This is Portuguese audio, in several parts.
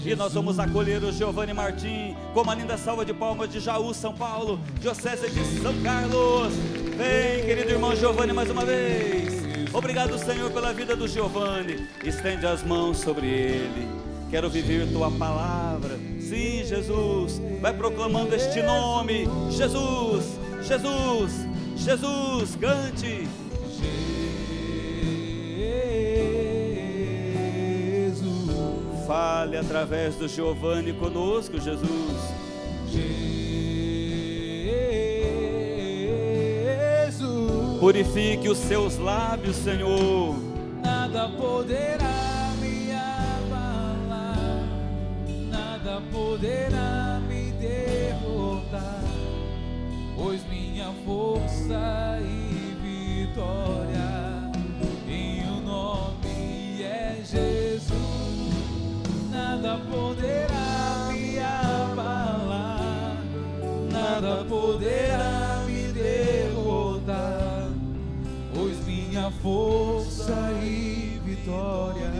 E nós vamos acolher o Giovanni Martim com uma linda salva de palmas de Jaú, São Paulo, Diocese de São Carlos. Vem, querido irmão Giovanni, mais uma vez. Obrigado, Senhor, pela vida do Giovanni. Estende as mãos sobre ele. Quero viver tua palavra. Sim, Jesus. Vai proclamando este nome. Jesus, Jesus, Jesus. Cante. Fale através do Giovanni conosco, Jesus. Jesus. Purifique os seus lábios, Senhor. Nada poderá me abalar, nada poderá me derrotar, pois minha força e vitória em o nome é Jesus. Nada poderá me abalar, nada poderá me derrotar, pois minha força e vitória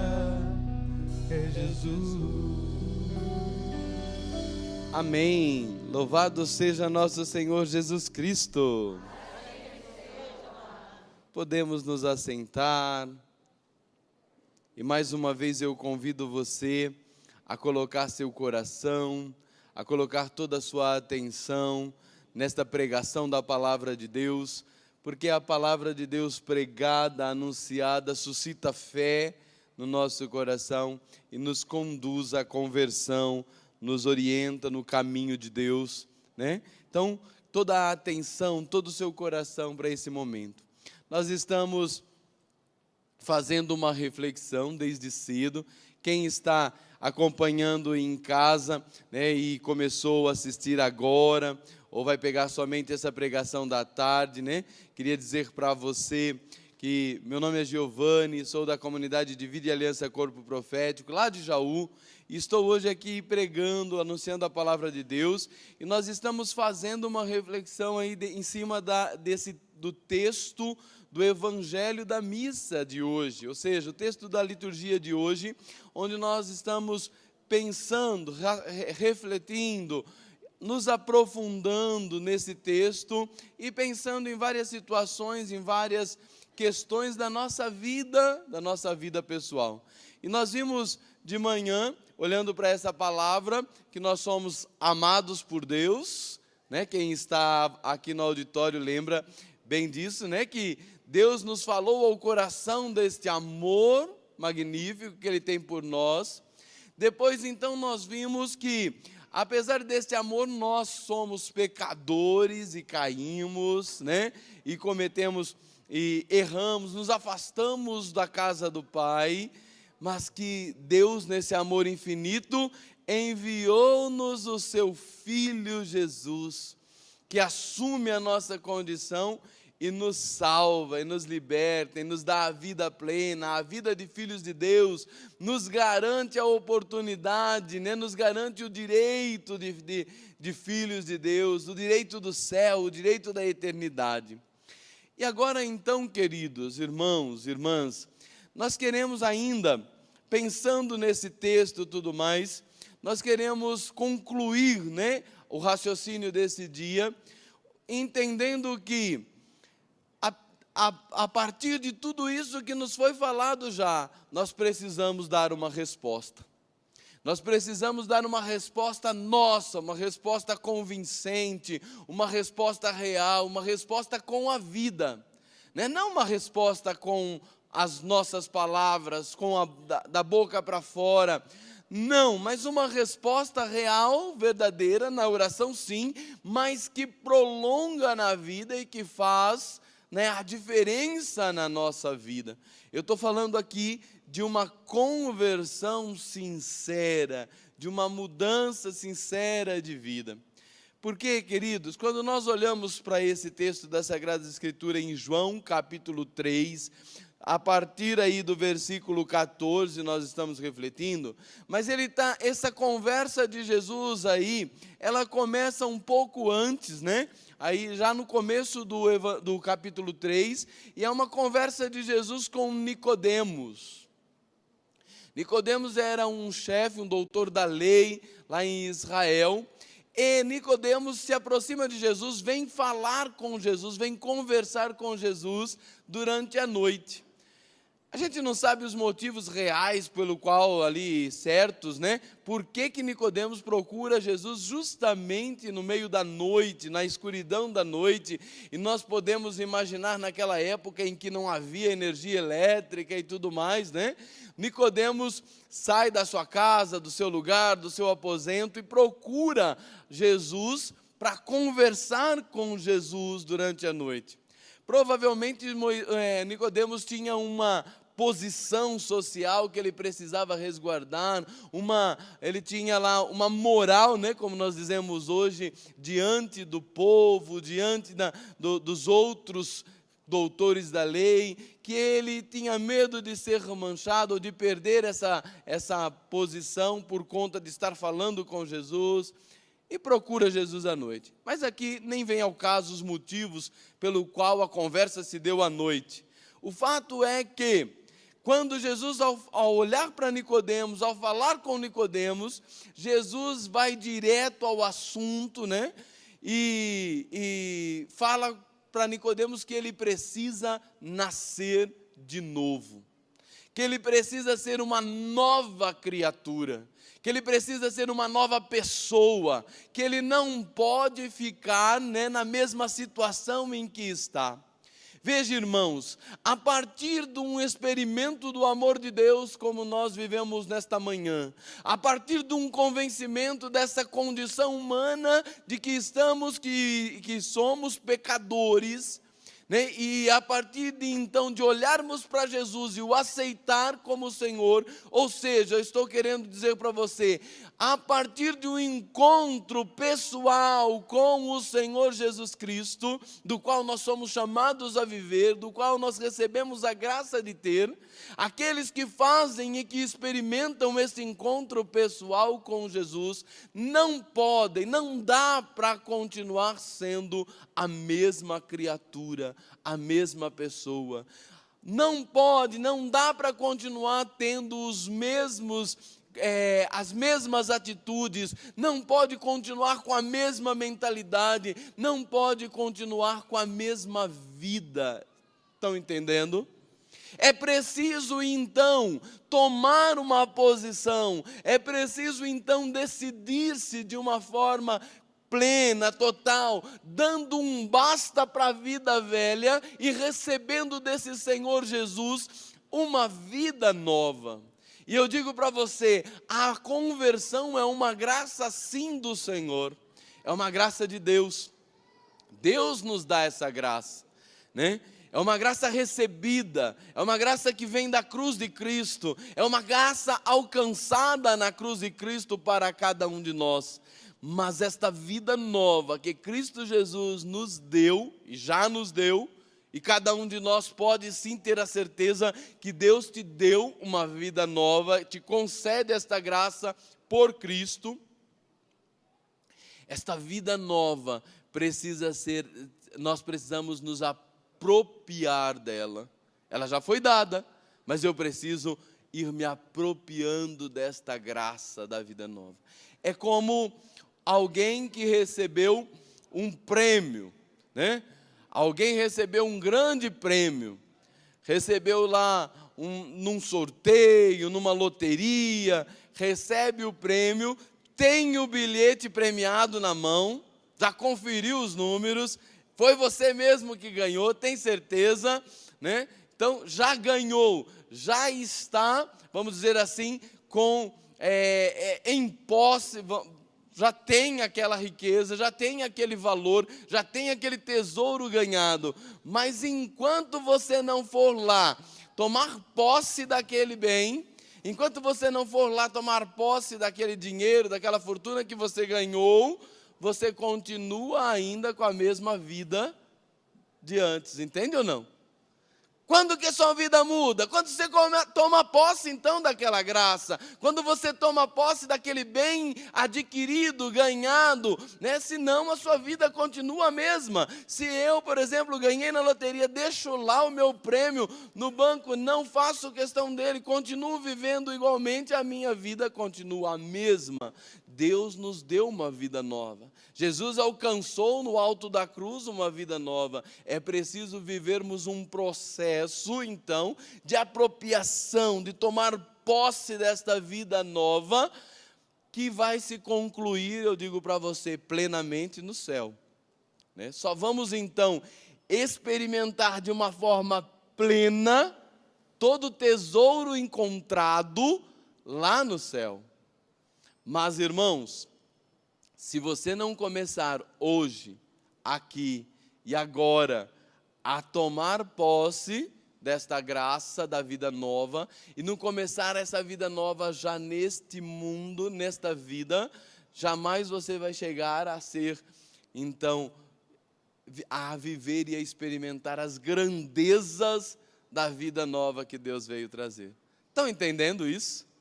é Jesus. Amém. Louvado seja nosso Senhor Jesus Cristo. Podemos nos assentar. E mais uma vez eu convido você a colocar seu coração, a colocar toda a sua atenção nesta pregação da palavra de Deus, porque a palavra de Deus pregada, anunciada, suscita fé no nosso coração e nos conduz à conversão, nos orienta no caminho de Deus, né? Então, toda a atenção, todo o seu coração para esse momento. Nós estamos fazendo uma reflexão desde cedo. Quem está acompanhando em casa, né, e começou a assistir agora, ou vai pegar somente essa pregação da tarde, né? Queria dizer para você que meu nome é Giovanni, sou da comunidade de Vida e Aliança Corpo Profético, lá de Jaú, e estou hoje aqui pregando, anunciando a palavra de Deus, e nós estamos fazendo uma reflexão aí em cima do texto do Evangelho da missa de hoje, ou seja, o texto da liturgia de hoje, onde nós estamos pensando, refletindo, nos aprofundando nesse texto e pensando em várias situações, em várias questões da nossa vida pessoal. E nós vimos de manhã, olhando para essa palavra, que nós somos amados por Deus, né? Quem está aqui no auditório lembra bem disso, né? Que Deus nos falou ao coração deste amor magnífico que Ele tem por nós. Depois, então, nós vimos que, apesar deste amor, nós somos pecadores e caímos, né? E cometemos e erramos, nos afastamos da casa do Pai, mas que Deus, nesse amor infinito, enviou-nos o seu Filho Jesus, que assume a nossa condição e nos salva, e nos liberta, e nos dá a vida plena, a vida de filhos de Deus, nos garante a oportunidade, né? Nos garante o direito de filhos de Deus, o direito do céu, o direito da eternidade. E agora então, queridos irmãos, irmãs, nós queremos ainda, pensando nesse texto e tudo mais, nós queremos concluir, né, o raciocínio desse dia, entendendo que a partir de tudo isso que nos foi falado já, nós precisamos dar uma resposta. Nós precisamos dar uma resposta nossa, uma resposta convincente, uma resposta real, uma resposta com a vida, né? Não uma resposta com as nossas palavras, da boca para fora, não, mas uma resposta real, verdadeira, na oração sim, mas que prolonga na vida e que faz, né, a diferença na nossa vida. Eu estou falando aqui de uma conversão sincera, de uma mudança sincera de vida. Porque, queridos, quando nós olhamos para esse texto da Sagrada Escritura em João, capítulo 3, a partir aí do versículo 14, nós estamos refletindo, mas essa conversa de Jesus aí, ela começa um pouco antes, né? Aí já no começo do capítulo 3, e é uma conversa de Jesus com Nicodemos. Nicodemos era um chefe, um doutor da lei lá em Israel. E Nicodemos se aproxima de Jesus, vem falar com Jesus, vem conversar com Jesus durante a noite. A gente não sabe os motivos reais pelo qual ali certos, né? Por que Nicodemos procura Jesus justamente no meio da noite, na escuridão da noite? E nós podemos imaginar naquela época em que não havia energia elétrica e tudo mais, né? Nicodemos sai da sua casa, do seu lugar, do seu aposento e procura Jesus para conversar com Jesus durante a noite. Provavelmente Nicodemos tinha uma posição social que ele precisava resguardar, ele tinha lá uma moral, né, como nós dizemos hoje, diante do povo, diante dos outros doutores da lei, que ele tinha medo de ser manchado ou de perder essa posição por conta de estar falando com Jesus, e procura Jesus à noite. Mas aqui nem vem ao caso os motivos pelo qual a conversa se deu à noite. O fato é que quando Jesus, ao olhar para Nicodemos, ao falar com Nicodemos, Jesus vai direto ao assunto, né? E fala para Nicodemos que ele precisa nascer de novo, que ele precisa ser uma nova criatura, que ele precisa ser uma nova pessoa, que ele não pode ficar, né, na mesma situação em que está. Veja, irmãos, a partir de um experimento do amor de Deus, como nós vivemos nesta manhã, a partir de um convencimento dessa condição humana de que que somos pecadores, né? E a partir de então de olharmos para Jesus e o aceitar como Senhor, ou seja, eu estou querendo dizer para você, a partir de um encontro pessoal com o Senhor Jesus Cristo, do qual nós somos chamados a viver, do qual nós recebemos a graça de ter, aqueles que fazem e que experimentam esse encontro pessoal com Jesus, não dá para continuar sendo a mesma criatura, a mesma pessoa. Não dá para continuar tendo as mesmas atitudes, não pode continuar com a mesma mentalidade, não pode continuar com a mesma vida. Estão entendendo? É preciso então tomar uma posição, é preciso então decidir-se de uma forma plena, total, dando um basta para a vida velha e recebendo desse Senhor Jesus uma vida nova. E eu digo para você, a conversão é uma graça sim do Senhor, é uma graça de Deus. Deus nos dá essa graça, né? É uma graça recebida, é uma graça que vem da cruz de Cristo, é uma graça alcançada na cruz de Cristo para cada um de nós. Mas esta vida nova que Cristo Jesus nos deu, e já nos deu, e cada um de nós pode sim ter a certeza que Deus te deu uma vida nova, te concede esta graça por Cristo. Esta vida nova nós precisamos nos apropriar dela. Ela já foi dada, mas eu preciso ir me apropriando desta graça da vida nova. É como alguém que recebeu um prêmio, né? Alguém recebeu um grande prêmio, recebeu lá num sorteio, numa loteria, recebe o prêmio, tem o bilhete premiado na mão, já conferiu os números, foi você mesmo que ganhou, tem certeza, né? Então já ganhou, já está, vamos dizer assim, em posse, já tem aquela riqueza, já tem aquele valor, já tem aquele tesouro ganhado. Mas enquanto você não for lá tomar posse daquele bem, enquanto você não for lá tomar posse daquele dinheiro, daquela fortuna que você ganhou, você continua ainda com a mesma vida de antes, entende ou não? Quando que a sua vida muda? Quando você toma posse então daquela graça, quando você toma posse daquele bem adquirido, ganhado, né? Senão a sua vida continua a mesma. Se eu, por exemplo, ganhei na loteria, deixo lá o meu prêmio no banco, não faço questão dele, continuo vivendo igualmente, a minha vida continua a mesma. Deus nos deu uma vida nova. Jesus alcançou no alto da cruz uma vida nova. É preciso vivermos um processo, então, de apropriação, de tomar posse desta vida nova, que vai se concluir, eu digo para você, plenamente no céu. Né? Só vamos, então, experimentar de uma forma plena todo o tesouro encontrado lá no céu. Mas, irmãos, se você não começar hoje, aqui e agora, a tomar posse desta graça da vida nova, e não começar essa vida nova já neste mundo, nesta vida, jamais você vai chegar a ser, então, a viver e a experimentar as grandezas da vida nova que Deus veio trazer. Estão entendendo isso?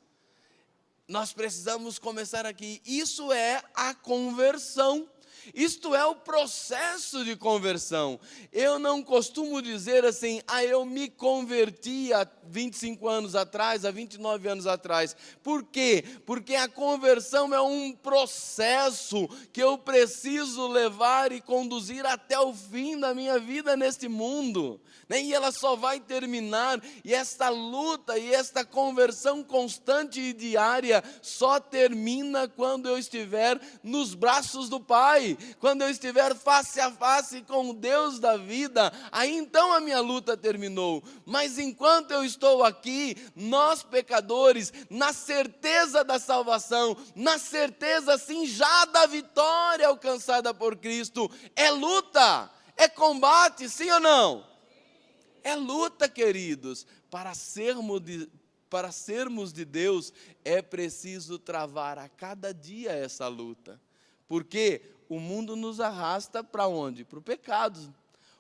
Nós precisamos começar aqui. Isso é a conversão. Isto é o processo de conversão. Eu não costumo dizer assim, eu me converti há 25 anos atrás, há 29 anos atrás. Por quê? Porque a conversão é um processo que eu preciso levar e conduzir até o fim da minha vida neste mundo. E ela só vai terminar, e esta luta e esta conversão constante e diária só termina quando eu estiver nos braços do Pai, quando eu estiver face a face com o Deus da vida, aí então a minha luta terminou. Mas enquanto eu estou aqui, nós pecadores, na certeza da salvação, na certeza sim já da vitória alcançada por Cristo, é luta, é combate, sim ou não? É luta, queridos. Para sermos de Deus, é preciso travar a cada dia essa luta. Porque o mundo nos arrasta para onde? Para o pecado.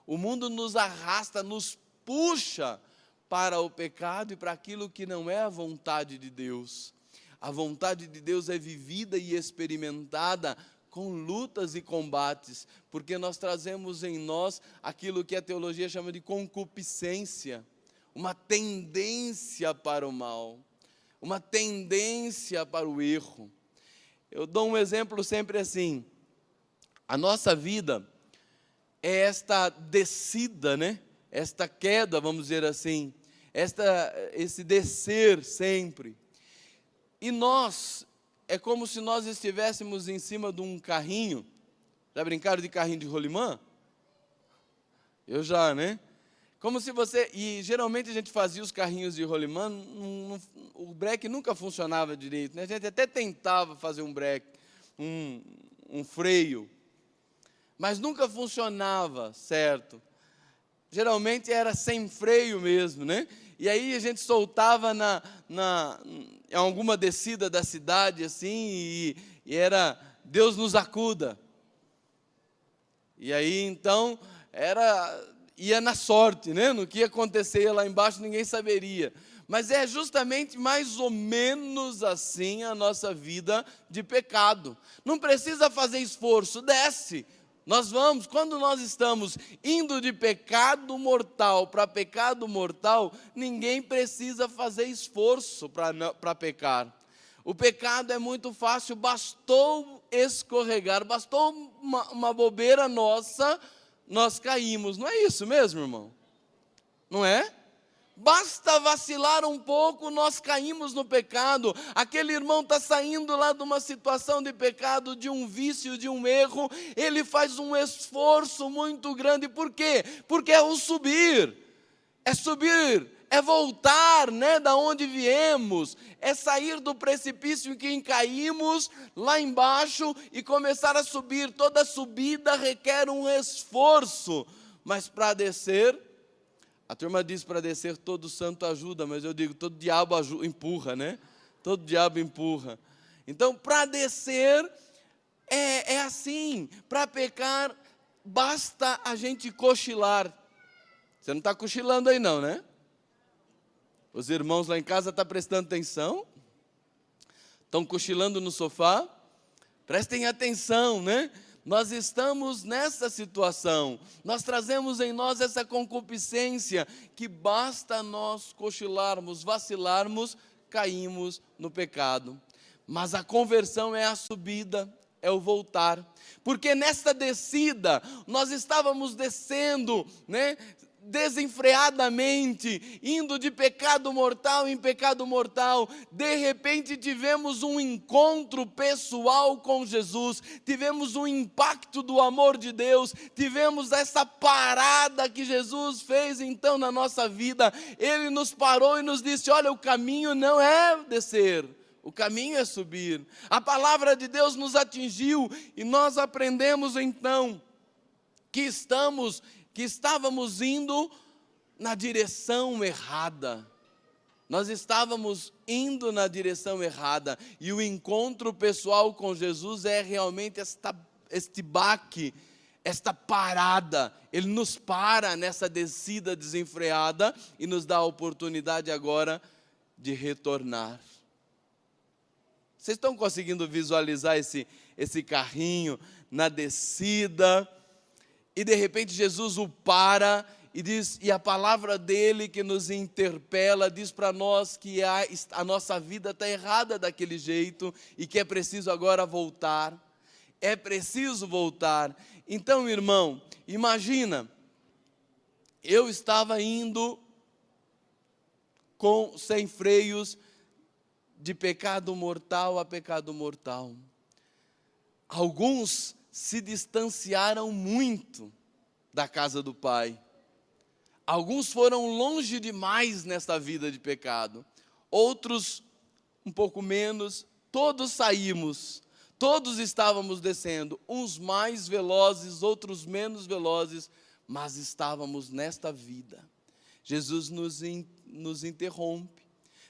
O mundo nos arrasta, nos puxa para o pecado e para aquilo que não é a vontade de Deus. A vontade de Deus é vivida e experimentada com lutas e combates, porque nós trazemos em nós aquilo que a teologia chama de concupiscência, uma tendência para o mal, uma tendência para o erro. Eu dou um exemplo sempre assim, a nossa vida é esta descida, né? Esta queda, vamos dizer assim, esse descer sempre, e nós, é como se nós estivéssemos em cima de um carrinho. Já brincaram de carrinho de rolimã? Eu já, né? Como se você... E geralmente a gente fazia os carrinhos de rolimã, o breque nunca funcionava direito, né? A gente até tentava fazer um breque, um freio, mas nunca funcionava certo. Geralmente era sem freio mesmo, né? E aí a gente soltava em alguma descida da cidade, assim, e era, Deus nos acuda. E aí, então, ia na sorte, né? No que ia acontecer lá embaixo, ninguém saberia. Mas é justamente mais ou menos assim a nossa vida de pecado. Não precisa fazer esforço, desce. Nós vamos, quando nós estamos indo de pecado mortal para pecado mortal, ninguém precisa fazer esforço para pecar. O pecado é muito fácil, bastou escorregar, bastou uma bobeira nossa, nós caímos. Não é isso mesmo, irmão? Não é? Basta vacilar um pouco, nós caímos no pecado. Aquele irmão está saindo lá de uma situação de pecado, de um vício, de um erro. Ele faz um esforço muito grande. Por quê? Porque é o subir. É subir, é voltar, né, da onde viemos. É sair do precipício em que caímos lá embaixo e começar a subir. Toda subida requer um esforço. Mas para descer... A turma diz para descer todo santo ajuda, mas eu digo todo diabo empurra, né? Todo diabo empurra. Então, para descer, é assim. Para pecar, basta a gente cochilar. Você não está cochilando aí não, né? Os irmãos lá em casa estão prestando atenção? Estão cochilando no sofá? Prestem atenção, né? Nós estamos nessa situação, nós trazemos em nós essa concupiscência, que basta nós cochilarmos, vacilarmos, caímos no pecado. Mas a conversão é a subida, é o voltar, porque nesta descida, nós estávamos descendo, né? Desenfreadamente, indo de pecado mortal em pecado mortal. De repente tivemos um encontro pessoal com Jesus, tivemos um impacto do amor de Deus, tivemos essa parada que Jesus fez então na nossa vida. Ele nos parou e nos disse: olha, o caminho não é descer, o caminho é subir. A palavra de Deus nos atingiu e nós aprendemos então que estávamos indo na direção errada. Nós estávamos indo na direção errada. E o encontro pessoal com Jesus é realmente este baque, esta parada. Ele nos para nessa descida desenfreada e nos dá a oportunidade agora de retornar. Vocês estão conseguindo visualizar esse carrinho na descida? E de repente Jesus o para e diz, e a palavra dele que nos interpela, diz para nós que a nossa vida está errada daquele jeito e que é preciso agora voltar. É preciso voltar. Então, irmão, imagina, eu estava indo sem freios, de pecado mortal a pecado mortal. Alguns se distanciaram muito da casa do Pai. Alguns foram longe demais nessa vida de pecado. Outros um pouco menos. Todos saímos. Todos estávamos descendo. Uns mais velozes, outros menos velozes. Mas estávamos nesta vida. Jesus nos interrompe.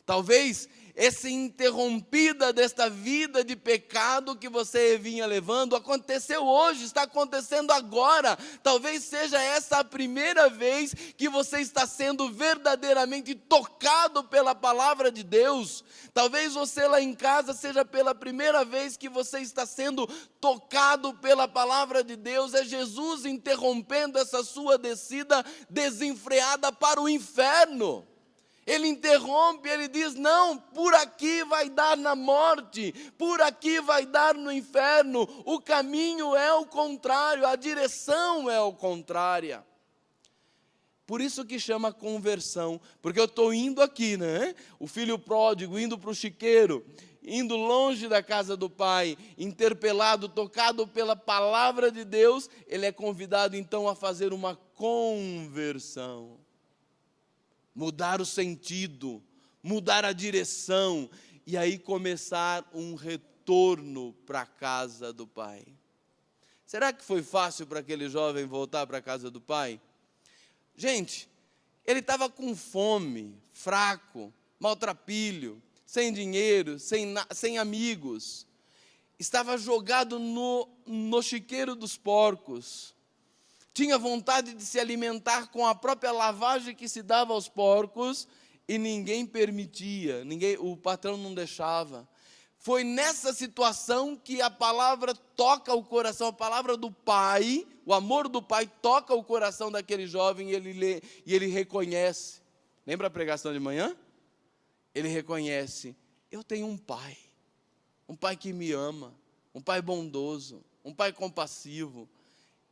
Talvez essa interrompida desta vida de pecado que você vinha levando, aconteceu hoje, está acontecendo agora. Talvez seja essa a primeira vez que você está sendo verdadeiramente tocado pela palavra de Deus. Talvez você lá em casa seja pela primeira vez que você está sendo tocado pela palavra de Deus. É Jesus interrompendo essa sua descida desenfreada para o inferno. Ele interrompe, ele diz, não, por aqui vai dar na morte, por aqui vai dar no inferno. O caminho é o contrário, a direção é o contrária. Por isso que chama conversão, porque eu estou indo aqui, né? O filho pródigo indo para o chiqueiro, indo longe da casa do pai, interpelado, tocado pela palavra de Deus, ele é convidado então a fazer uma conversão. Mudar o sentido, mudar a direção, e aí começar um retorno para a casa do Pai. Será que foi fácil para aquele jovem voltar para a casa do Pai? Gente, ele estava com fome, fraco, maltrapilho, sem dinheiro, sem amigos. Estava jogado no chiqueiro dos porcos. Tinha vontade de se alimentar com a própria lavagem que se dava aos porcos e ninguém permitia, o patrão não deixava. Foi nessa situação que a palavra toca o coração, a palavra do Pai, o amor do Pai toca o coração daquele jovem e ele lê e ele reconhece. Lembra a pregação de manhã? Ele reconhece, eu tenho um Pai que me ama, um Pai bondoso, um Pai compassivo.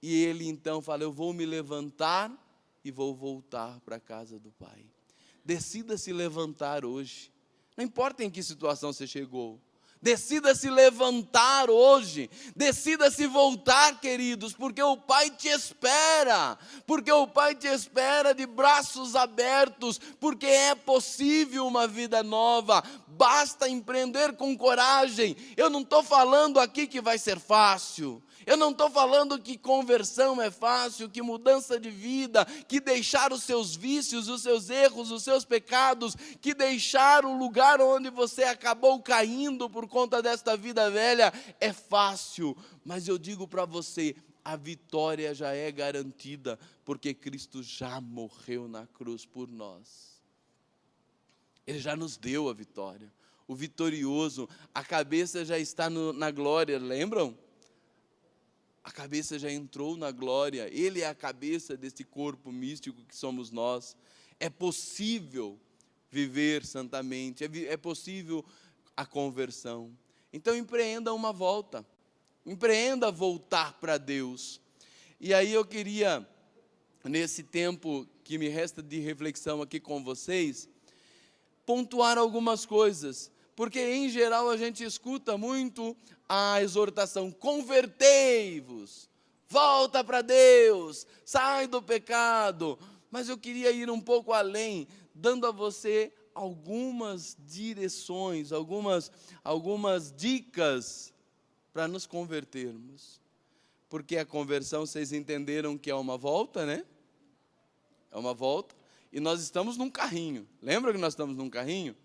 E ele então fala, eu vou me levantar e vou voltar para a casa do Pai. Decida se levantar hoje. Não importa em que situação você chegou. Decida se levantar hoje. Decida se voltar, queridos, porque o Pai te espera. Porque o Pai te espera de braços abertos. Porque é possível uma vida nova. Basta empreender com coragem. Eu não estou falando aqui que vai ser fácil. Eu não estou falando que conversão é fácil, que mudança de vida, que deixar os seus vícios, os seus erros, os seus pecados, que deixar o lugar onde você acabou caindo por conta desta vida velha é fácil. Mas eu digo para você, a vitória já é garantida, porque Cristo já morreu na cruz por nós. Ele já nos deu a vitória. O vitorioso, a cabeça já está na glória, lembram? A cabeça já entrou na glória. Ele é a cabeça desse corpo místico que somos nós. É possível viver santamente, é possível a conversão. Então empreenda uma volta, empreenda voltar para Deus. E aí eu queria, nesse tempo que me resta de reflexão aqui com vocês, pontuar algumas coisas, porque em geral a gente escuta muito a exortação: convertei-vos, volta para Deus, sai do pecado. Mas eu queria ir um pouco além, dando a você algumas direções, algumas dicas para nos convertermos. Porque a conversão, vocês entenderam que é uma volta, né? É uma volta. E nós estamos num carrinho. Lembra que nós estamos num carrinho?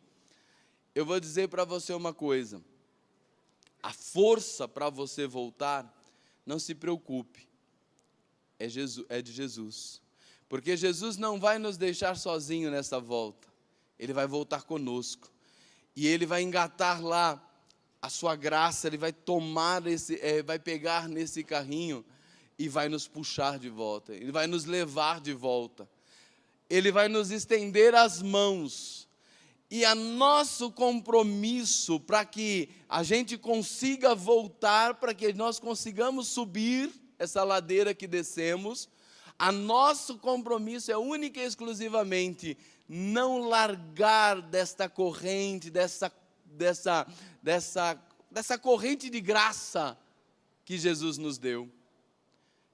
Eu vou dizer para você uma coisa. A força para você voltar, não se preocupe, é de Jesus. Porque Jesus não vai nos deixar sozinho nessa volta. Ele vai voltar conosco. E Ele vai engatar lá a sua graça, Ele vai vai pegar nesse carrinho e vai nos puxar de volta. Ele vai nos levar de volta. Ele vai nos estender as mãos. E a nosso compromisso para que a gente consiga voltar, para que nós consigamos subir essa ladeira que descemos, a nosso compromisso é única e exclusivamente não largar desta corrente, dessa corrente de graça que Jesus nos deu.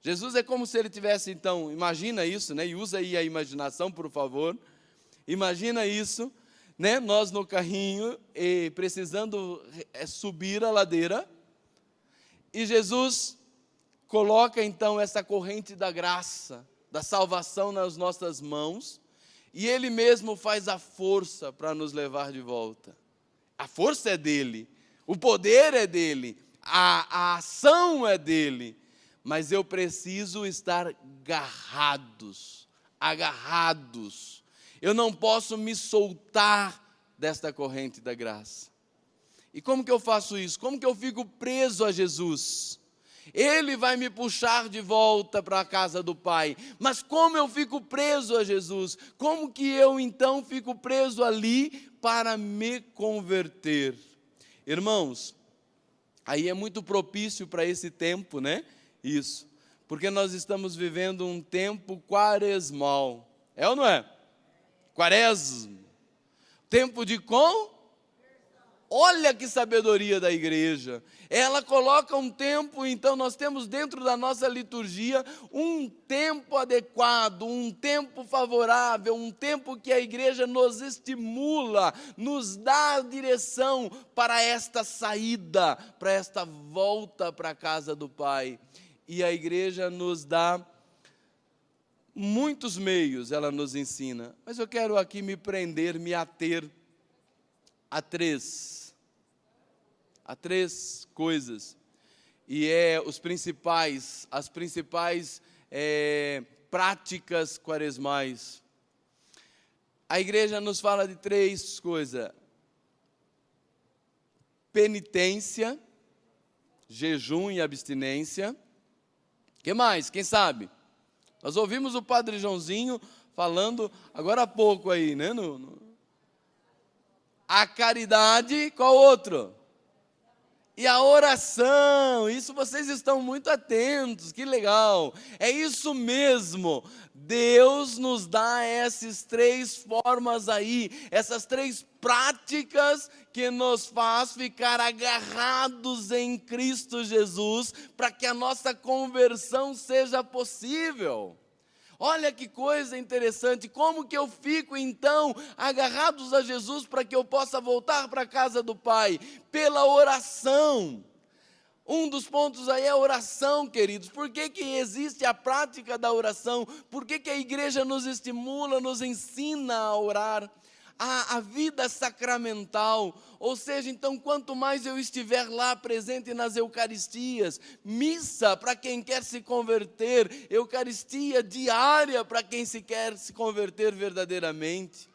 Jesus é como se Ele tivesse, então, imagina isso, né? E usa aí a imaginação, por favor. Imagina isso, né? Nós no carrinho, precisando subir a ladeira, e Jesus coloca então essa corrente da graça, da salvação nas nossas mãos, e Ele mesmo faz a força para nos levar de volta. A força é dEle, o poder é dEle, a ação é dEle, mas eu preciso estar agarrados. Eu não posso me soltar desta corrente da graça. E como que eu faço isso? Como que eu fico preso a Jesus? Ele vai me puxar de volta para a casa do Pai. Mas como eu fico preso a Jesus? Como que eu então fico preso ali para me converter? Irmãos, aí é muito propício para esse tempo, né? Isso. Porque nós estamos vivendo um tempo quaresmal. É ou não é? Quaresma. Tempo de Olha que sabedoria da igreja. Ela coloca um tempo, então nós temos dentro da nossa liturgia um tempo adequado, um tempo favorável, um tempo que a igreja nos estimula, nos dá direção para esta saída, para esta volta para a casa do Pai. E a igreja nos dá muitos meios, ela nos ensina. Mas eu quero aqui me ater a três coisas, e as principais práticas quaresmais. A igreja nos fala de 3 coisas: penitência, jejum e abstinência. Que mais? Quem sabe? Nós ouvimos o Padre Joãozinho falando agora há pouco aí, né? A caridade, qual outro? E a oração. Isso vocês estão muito atentos, que legal. É isso mesmo. Deus nos dá essas 3 formas aí, essas 3 práticas que nos faz ficar agarrados em Cristo Jesus, para que a nossa conversão seja possível. Olha que coisa interessante, como que eu fico então agarrados a Jesus para que eu possa voltar para a casa do Pai? Pela oração. Um dos pontos aí é a oração, queridos. Por que que existe a prática da oração? Por que que a igreja nos estimula, nos ensina a orar? a vida sacramental. Ou seja, então, quanto mais eu estiver lá presente nas Eucaristias, missa para quem quer se converter, Eucaristia diária para quem se quer se converter verdadeiramente.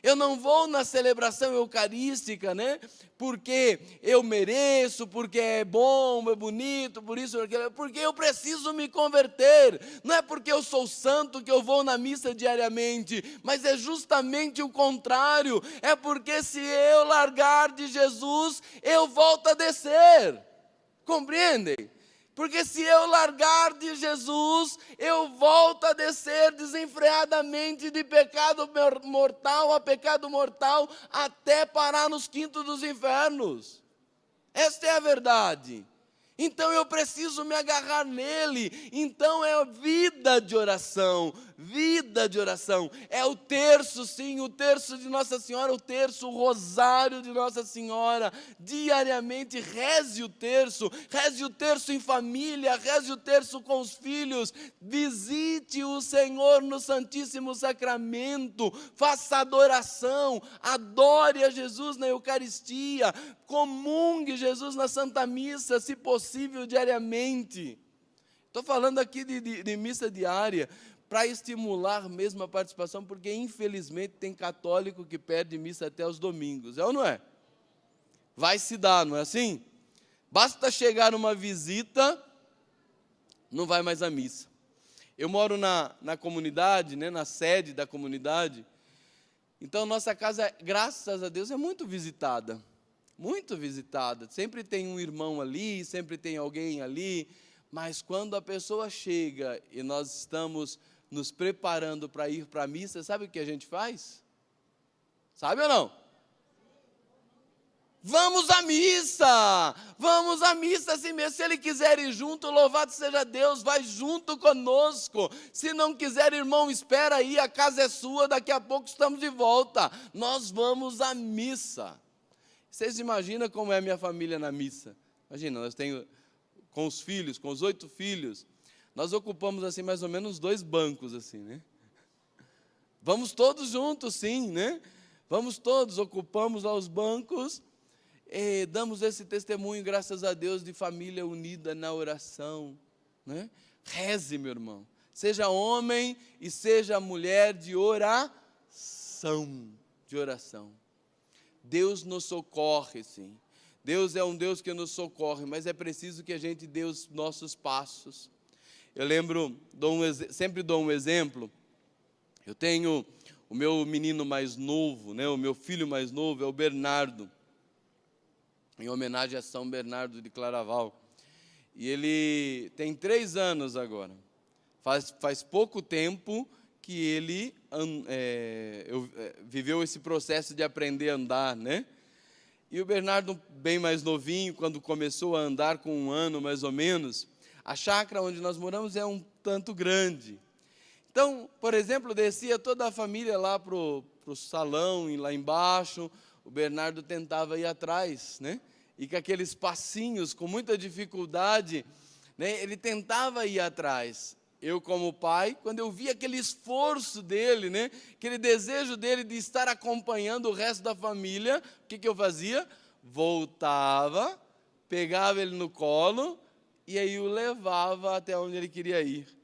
Eu não vou na celebração eucarística, né? Porque eu mereço, porque é bom, é bonito, por isso, porque eu preciso me converter. Não é porque eu sou santo que eu vou na missa diariamente, mas é justamente o contrário. É porque se eu largar de Jesus, eu volto a descer. Compreendem? Porque se eu largar de Jesus, eu volto a descer desenfreadamente de pecado mortal a pecado mortal, até parar nos quintos dos infernos. Esta é a verdade. Então eu preciso me agarrar nele. Então é vida de oração, vida de oração. É o terço, sim, o terço de Nossa Senhora, o terço, o rosário de Nossa Senhora. Diariamente reze o terço em família, reze o terço com os filhos. Visite o Senhor no Santíssimo Sacramento, faça adoração, adore a Jesus na Eucaristia, comungue Jesus na Santa Missa, se possível, diariamente. Estou falando aqui de missa diária, para estimular mesmo a participação, porque infelizmente tem católico que perde missa até os domingos, é ou não é? Vai se dar, não é assim? Basta chegar uma visita, não vai mais à missa. Eu moro na comunidade, né, na sede da comunidade, então nossa casa, graças a Deus, é muito visitada. Muito visitada, sempre tem um irmão ali, sempre tem alguém ali, mas quando a pessoa chega e nós estamos nos preparando para ir para a missa, sabe o que a gente faz? Sabe ou não? Vamos à missa assim mesmo. Se ele quiser ir junto, louvado seja Deus, vai junto conosco. Se não quiser, irmão, espera aí, a casa é sua, daqui a pouco estamos de volta. Nós vamos à missa. Vocês imaginam como é a minha família na missa? Imagina, nós temos com os filhos, com os 8 filhos, nós ocupamos assim mais ou menos 2 bancos assim, né? Vamos todos juntos, sim, né? Vamos todos, ocupamos lá os bancos e damos esse testemunho, graças a Deus, de família unida na oração, né? Reze, meu irmão. Seja homem e seja mulher de oração, de oração. Deus nos socorre, sim. Deus é um Deus que nos socorre, mas é preciso que a gente dê os nossos passos. Eu lembro, sempre dou um exemplo. Eu tenho o meu menino mais novo, né, o meu filho mais novo é o Bernardo, em homenagem a São Bernardo de Claraval. E ele tem 3 anos agora. Faz pouco tempo que ele viveu esse processo de aprender a andar, né? E o Bernardo, bem mais novinho, quando começou a andar com 1 ano mais ou menos, a chácara onde nós moramos é um tanto grande. Então, por exemplo, descia toda a família lá para o salão, lá embaixo, o Bernardo tentava ir atrás, né? E com aqueles passinhos, com muita dificuldade, né, ele tentava ir atrás. Eu, como pai, quando eu vi aquele esforço dele, né, aquele desejo dele de estar acompanhando o resto da família, o que eu fazia? Voltava, pegava ele no colo e aí o levava até onde ele queria ir.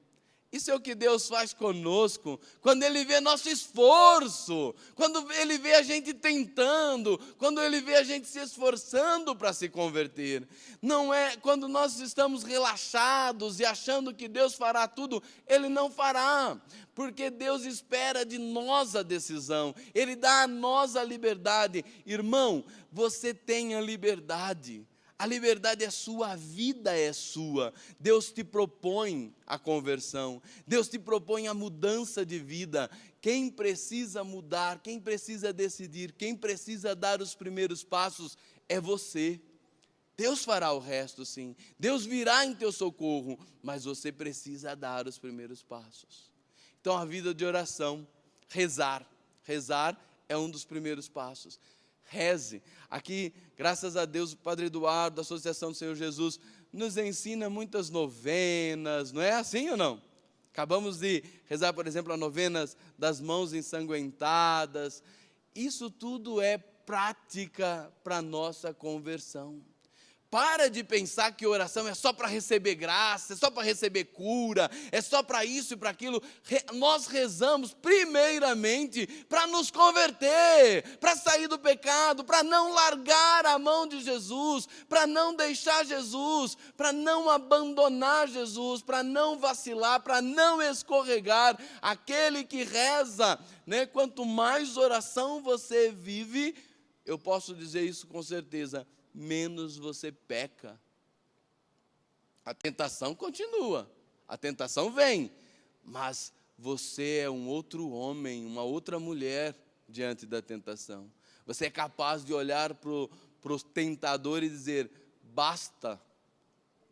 Isso é o que Deus faz conosco, quando Ele vê nosso esforço, quando Ele vê a gente tentando, quando Ele vê a gente se esforçando para se converter. Não é quando nós estamos relaxados e achando que Deus fará tudo, Ele não fará, porque Deus espera de nós a decisão, Ele dá a nós a liberdade. Irmão, você tem a liberdade. A liberdade é sua, a vida é sua. Deus te propõe a conversão, Deus te propõe a mudança de vida. Quem precisa mudar, quem precisa decidir, quem precisa dar os primeiros passos é você. Deus fará o resto, sim. Deus virá em teu socorro, mas você precisa dar os primeiros passos. Então, a vida de oração, rezar é um dos primeiros passos. Reze. Aqui, graças a Deus, o Padre Eduardo, da Associação do Senhor Jesus, nos ensina muitas novenas, não é assim ou não? Acabamos de rezar, por exemplo, a novena das mãos ensanguentadas. isso tudo é prática para a nossa conversão. Para de pensar que oração é só para receber graça, é só para receber cura, é só para isso e para aquilo. Nós rezamos primeiramente para nos converter, para sair do pecado, para não largar a mão de Jesus, para não deixar Jesus, para não abandonar Jesus, para não vacilar, para não escorregar. Aquele que reza, né? Quanto mais oração você vive, eu posso dizer isso com certeza, menos você peca. A tentação continua, a tentação vem, mas você é um outro homem, uma outra mulher diante da tentação. Você é capaz de olhar para o tentador e dizer: basta,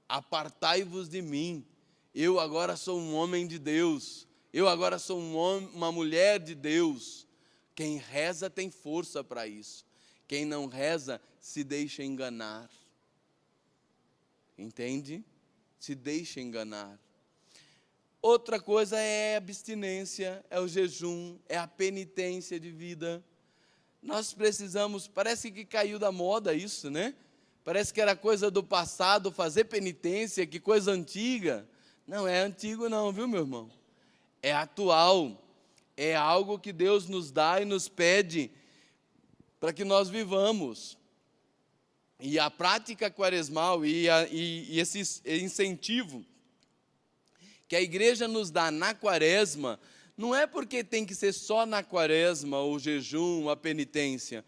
apartai-vos de mim, eu agora sou um homem de Deus, eu agora sou uma mulher de Deus. Quem reza tem força para isso. Quem não reza se deixa enganar. Entende? Se deixa enganar. Outra coisa é a abstinência, é o jejum, é a penitência de vida. Nós precisamos, parece que caiu da moda isso, né? Parece que era coisa do passado, fazer penitência, que coisa antiga. Não é antigo não, viu, meu irmão? É atual. É algo que Deus nos dá e nos pede para que nós vivamos. E a prática quaresmal e esse incentivo que a igreja nos dá na quaresma, não é porque tem que ser só na quaresma o jejum, a penitência.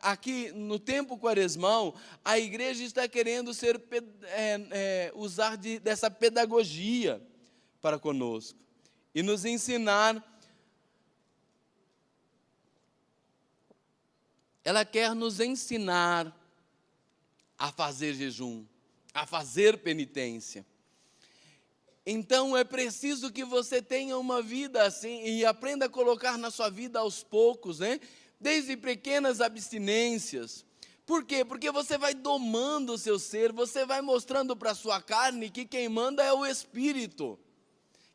Aqui no tempo quaresmal, a igreja está querendo usar dessa pedagogia para conosco e nos ensinar. Ela quer nos ensinar a fazer jejum, a fazer penitência. Então é preciso que você tenha uma vida assim e aprenda a colocar na sua vida aos poucos, né? Desde pequenas abstinências. Por quê? Porque você vai domando o seu ser, você vai mostrando para a sua carne que quem manda é o Espírito,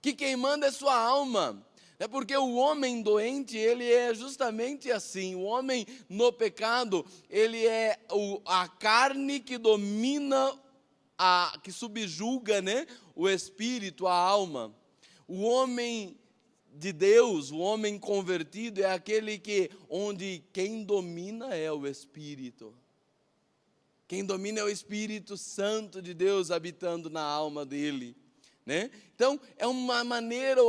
que quem manda é sua alma. É porque o homem doente, ele é justamente assim. O homem no pecado, ele é a carne que domina, que subjuga, né, o espírito, a alma. O homem de Deus, o homem convertido, é aquele onde quem domina é o Espírito. Quem domina é o Espírito Santo de Deus habitando na alma dele. Né? Então, é uma maneira,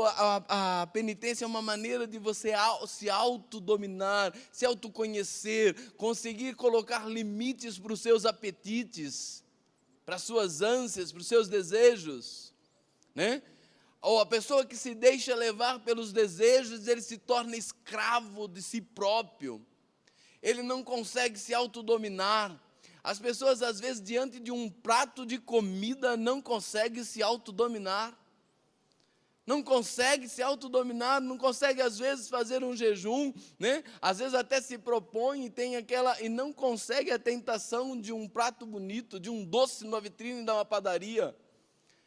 a penitência é uma maneira de você se autodominar, se autoconhecer, conseguir colocar limites para os seus apetites, para as suas ânsias, para os seus desejos. Né? Ou a pessoa que se deixa levar pelos desejos, ele se torna escravo de si próprio. Ele não consegue se autodominar. As pessoas, às vezes, diante de um prato de comida, não conseguem se autodominar. Não consegue se autodominar, não consegue, às vezes, fazer um jejum, né? Às vezes até se propõe e não consegue a tentação de um prato bonito, de um doce numa vitrine de uma padaria.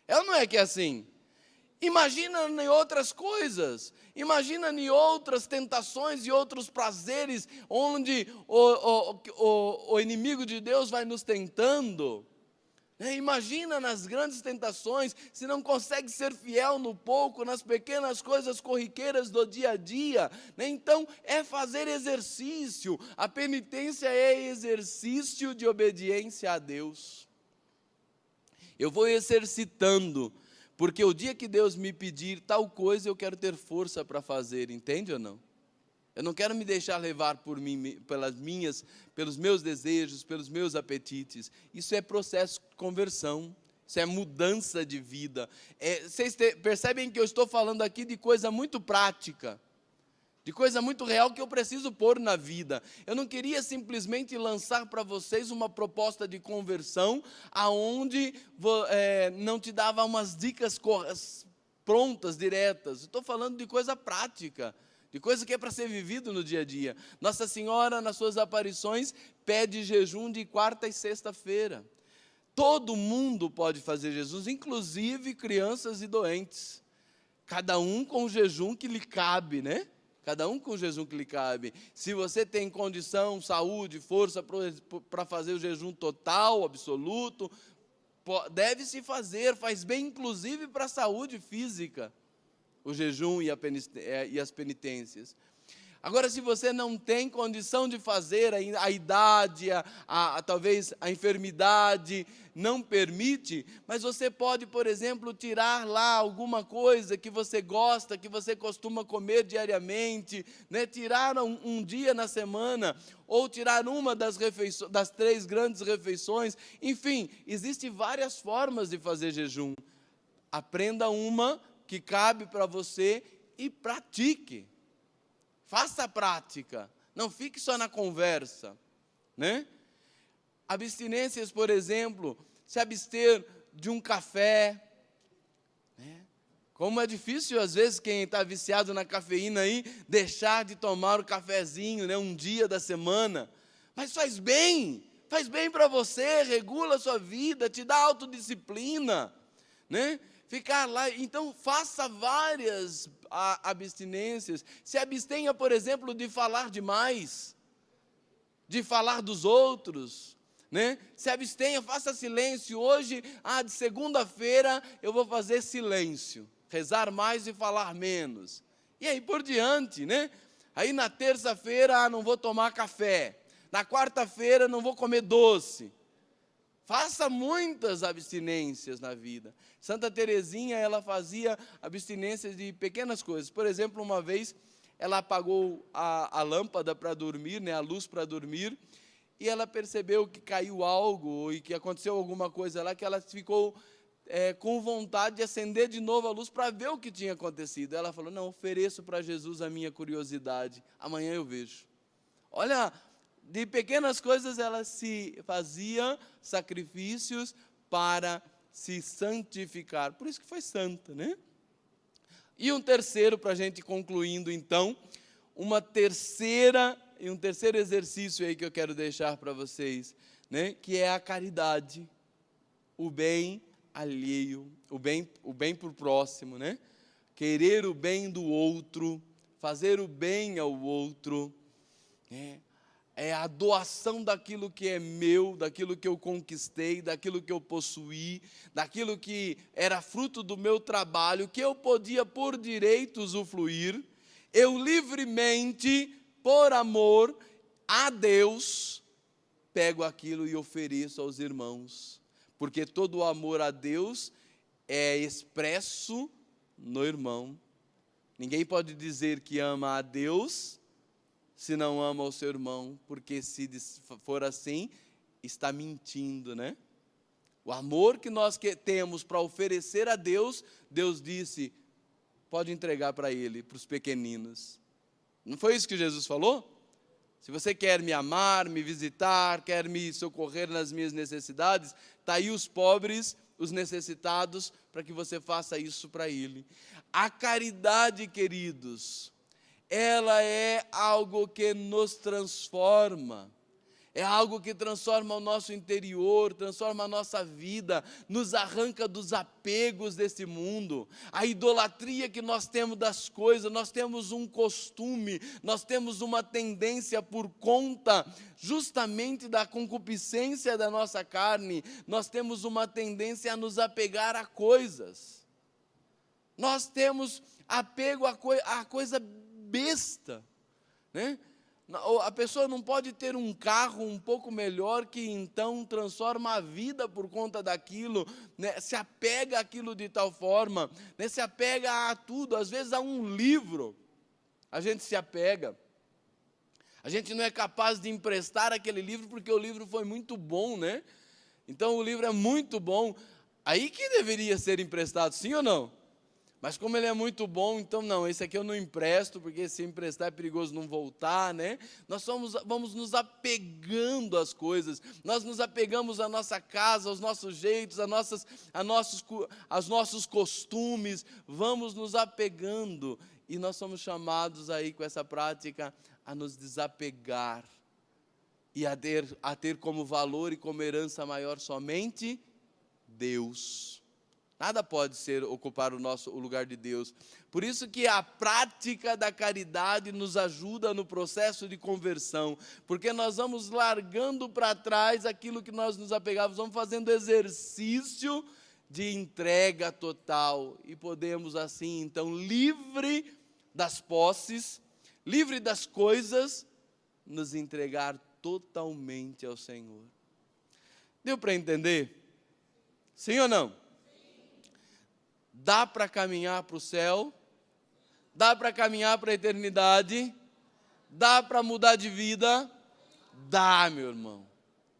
É ou não é que é assim? Imagina em outras coisas, imagina em outras tentações e outros prazeres, onde o inimigo de Deus vai nos tentando. Imagina nas grandes tentações, se não consegue ser fiel no pouco, nas pequenas coisas corriqueiras do dia a dia. Então, é fazer exercício. A penitência é exercício de obediência a Deus. Eu vou exercitando, porque o dia que Deus me pedir tal coisa, eu quero ter força para fazer, entende ou não? Eu não quero me deixar levar por mim, pelos meus desejos, pelos meus apetites. Isso é processo de conversão, isso é mudança de vida. Vocês percebem que eu estou falando aqui de coisa muito prática, de coisa muito real que eu preciso pôr na vida. Eu não queria simplesmente lançar para vocês uma proposta de conversão, aonde não te dava umas dicas prontas, diretas. Estou falando de coisa prática, de coisa que é para ser vivido no dia a dia. Nossa Senhora, nas suas aparições, pede jejum de quarta e sexta-feira. Todo mundo pode fazer jejum, inclusive crianças e doentes. Cada um com o jejum que lhe cabe, né? Cada um com o jejum que lhe cabe. Se você tem condição, saúde, força para fazer o jejum total, absoluto, deve-se fazer, faz bem inclusive para a saúde física, o jejum e as penitências. Agora, se você não tem condição de fazer, a idade, talvez a enfermidade não permite, mas você pode, por exemplo, tirar lá alguma coisa que você gosta, que você costuma comer diariamente, né? Tirar um dia na semana, ou tirar uma das 3 grandes refeições. Enfim, existem várias formas de fazer jejum. Aprenda uma que cabe para você e pratique. Faça a prática, não fique só na conversa, né? Abstinências, por exemplo, se abster de um café, né? Como é difícil, às vezes, quem está viciado na cafeína aí, deixar de tomar o cafezinho, né, um dia da semana, mas faz bem para você, regula a sua vida, te dá autodisciplina, né? Ficar lá, então faça várias abstinências. Se abstenha, por exemplo, de falar demais, de falar dos outros, né? Se abstenha, faça silêncio. Hoje, de segunda-feira, eu vou fazer silêncio, rezar mais e falar menos. E aí por diante, né? Aí na terça-feira, não vou tomar café. Na quarta-feira, não vou comer doce. Faça muitas abstinências na vida. Santa Teresinha, ela fazia abstinências de pequenas coisas. Por exemplo, uma vez, ela apagou a lâmpada para dormir, né, a luz para dormir, e ela percebeu que caiu algo, e que aconteceu alguma coisa lá, que ela ficou com vontade de acender de novo a luz para ver o que tinha acontecido. Ela falou, não, ofereço para Jesus a minha curiosidade, amanhã eu vejo. Olha, de pequenas coisas ela se fazia sacrifícios para se santificar. Por isso que foi santa, né? E um terceiro, para a gente concluindo então, um terceiro exercício aí que eu quero deixar para vocês, né? Que é a caridade, o bem alheio, o bem para o próximo, né? Querer o bem do outro, fazer o bem ao outro, né? É a doação daquilo que é meu, daquilo que eu conquistei, daquilo que eu possuí, daquilo que era fruto do meu trabalho, que eu podia por direito usufruir, eu livremente, por amor a Deus, pego aquilo e ofereço aos irmãos, porque todo o amor a Deus é expresso no irmão. Ninguém pode dizer que ama a Deus se não ama o seu irmão, porque se for assim, está mentindo, né? O amor que nós temos para oferecer a Deus, Deus disse, pode entregar para Ele, para os pequeninos. Não foi isso que Jesus falou? Se você quer me amar, me visitar, quer me socorrer nas minhas necessidades, está aí os pobres, os necessitados, para que você faça isso para Ele. A caridade, queridos, ela é algo que nos transforma, é algo que transforma o nosso interior, transforma a nossa vida, nos arranca dos apegos desse mundo, a idolatria que nós temos das coisas. Nós temos um costume, nós temos uma tendência por conta justamente da concupiscência da nossa carne, nós temos uma tendência a nos apegar a coisas, nós temos apego a coisa besta, né? A pessoa não pode ter um carro um pouco melhor que então transforma a vida por conta daquilo, né? Se apega àquilo de tal forma, né? Se apega a tudo, às vezes a um livro, a gente se apega, a gente não é capaz de emprestar aquele livro porque o livro foi muito bom, né? Então o livro é muito bom, aí que deveria ser emprestado, sim ou não? Mas como ele é muito bom, então não, esse aqui eu não empresto, porque se emprestar é perigoso não voltar, né? Nós vamos nos apegando às coisas, nós nos apegamos à nossa casa, aos nossos jeitos, aos nossos costumes, vamos nos apegando, e nós somos chamados aí com essa prática a nos desapegar, e a ter como valor e como herança maior somente Deus. Nada pode ocupar o lugar de Deus. Por isso que a prática da caridade nos ajuda no processo de conversão, porque nós vamos largando para trás aquilo que nós nos apegávamos, vamos fazendo exercício de entrega total, e podemos assim, então, livre das posses, livre das coisas, nos entregar totalmente ao Senhor. Deu para entender? Sim ou não? Dá para caminhar para o céu? Dá para caminhar para a eternidade? Dá para mudar de vida? Dá, meu irmão.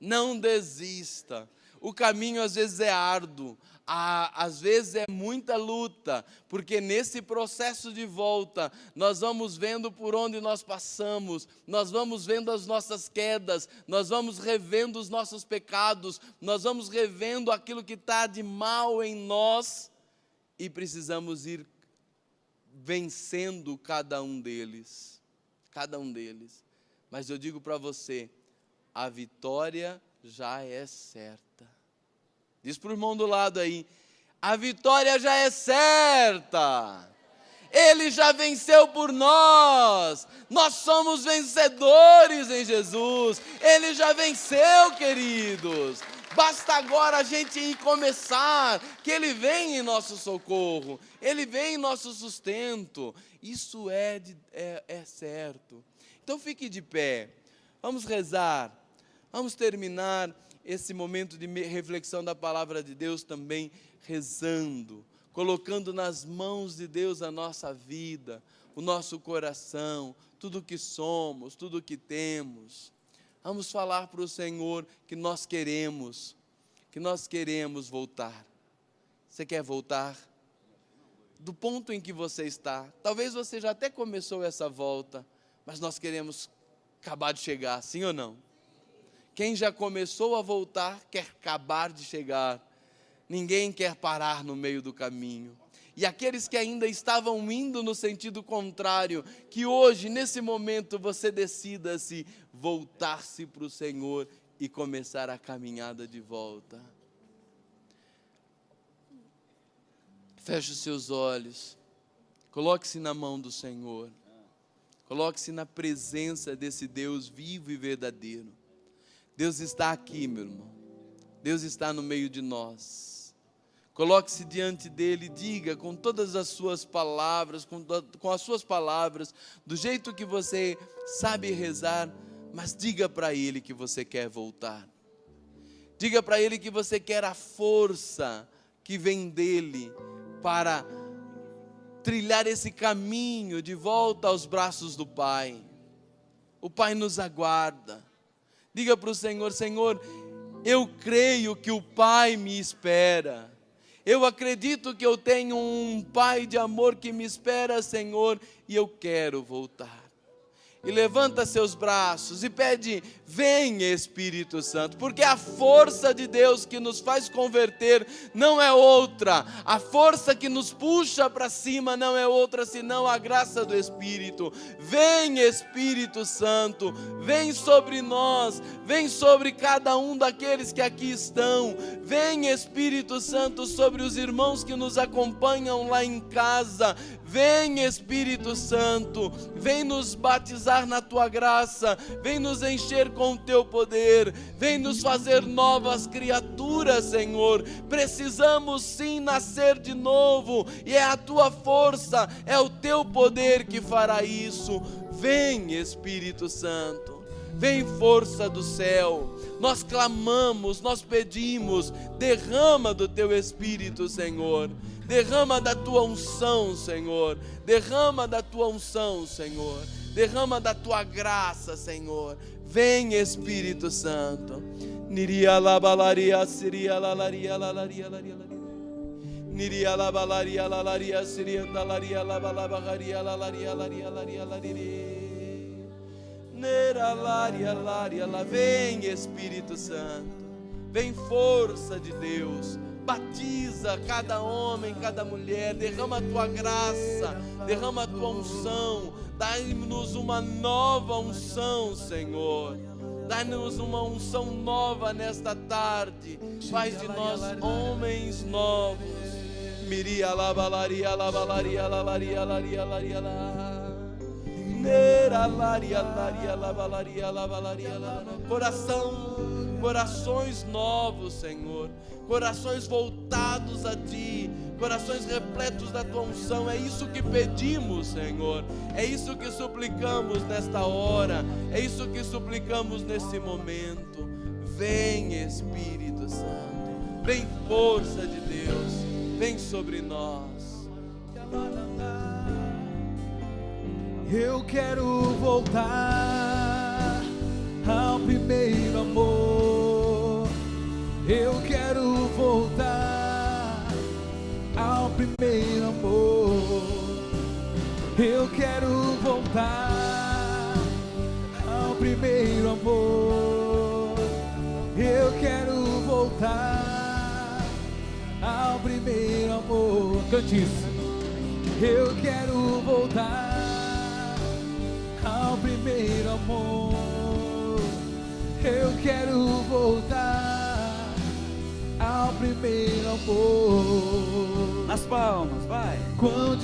Não desista. O caminho às vezes é árduo, às vezes é muita luta, porque nesse processo de volta, nós vamos vendo por onde nós passamos, nós vamos vendo as nossas quedas, nós vamos revendo os nossos pecados, nós vamos revendo aquilo que está de mal em nós, e precisamos ir vencendo cada um deles. Mas eu digo para você, a vitória já é certa. Diz para o irmão do lado aí, a vitória já é certa. Ele já venceu por nós. Nós somos vencedores em Jesus. Ele já venceu, queridos. Basta agora a gente ir começar, que Ele vem em nosso socorro, Ele vem em nosso sustento. Isso é certo. Então fique de pé, vamos rezar, vamos terminar esse momento de reflexão da palavra de Deus também rezando, colocando nas mãos de Deus a nossa vida, o nosso coração, tudo o que somos, tudo o que temos. Vamos falar para o Senhor que nós queremos voltar. Você quer voltar? Do ponto em que você está. Talvez você já até começou essa volta, mas nós queremos acabar de chegar, sim ou não? Quem já começou a voltar quer acabar de chegar. Ninguém quer parar no meio do caminho. E aqueles que ainda estavam indo no sentido contrário, que hoje, nesse momento, você decida-se voltar-se para o Senhor e começar a caminhada de volta. Feche os seus olhos, coloque-se na mão do Senhor, coloque-se na presença desse Deus vivo e verdadeiro. Deus está aqui, meu irmão, Deus está no meio de nós. Coloque-se diante dele e diga com todas as suas palavras, com as suas palavras, do jeito que você sabe rezar, mas diga para ele que você quer voltar. Diga para ele que você quer a força que vem dele para trilhar esse caminho de volta aos braços do Pai. O Pai nos aguarda. Diga para o Senhor, Senhor, eu creio que o Pai me espera. Eu acredito que eu tenho um Pai de amor que me espera, Senhor, e eu quero voltar. E levanta seus braços e pede, vem Espírito Santo, porque a força de Deus que nos faz converter não é outra, a força que nos puxa para cima não é outra senão a graça do Espírito. Vem Espírito Santo, vem sobre nós, vem sobre cada um daqueles que aqui estão, vem Espírito Santo sobre os irmãos que nos acompanham lá em casa. Vem Espírito Santo, vem nos batizar na Tua graça, vem nos encher com o Teu poder, vem nos fazer novas criaturas, Senhor. Precisamos sim nascer de novo, e é a Tua força, é o Teu poder que fará isso. Vem Espírito Santo, vem força do céu, nós clamamos, nós pedimos, derrama do Teu Espírito, Senhor. Derrama da Tua unção, Senhor. Derrama da Tua unção, Senhor. Derrama da Tua graça, Senhor. Vem Espírito Santo. Niria labalaria siria lalaria lalaria lalaria. Niria labalaria lalaria siria lalaria labalabagaria lalaria lalaria lalaria lalaria. Nera laria laria la. Vem Espírito Santo. Vem força de Deus. Batiza cada homem, cada mulher, derrama a Tua graça, derrama a Tua unção, dá-nos uma nova unção, Senhor, dá-nos uma unção nova nesta tarde, faz de nós homens novos, Miria labalaria labalaria lalaria laria laria la. Nera laria laria labalaria labalaria la. Corações novos, Senhor. Corações voltados a Ti. Corações repletos da Tua unção. É isso que pedimos, Senhor. É isso que suplicamos nesta hora. É isso que suplicamos nesse momento. Vem, Espírito Santo. Vem, força de Deus. Vem sobre nós. Eu quero voltar ao primeiro amor. Eu quero voltar ao primeiro amor. Eu quero voltar ao primeiro amor. Eu quero voltar ao primeiro amor. Cante isso. Eu quero voltar ao primeiro amor. Eu quero voltar ao primeiro amor. Nas palmas, vai. Quão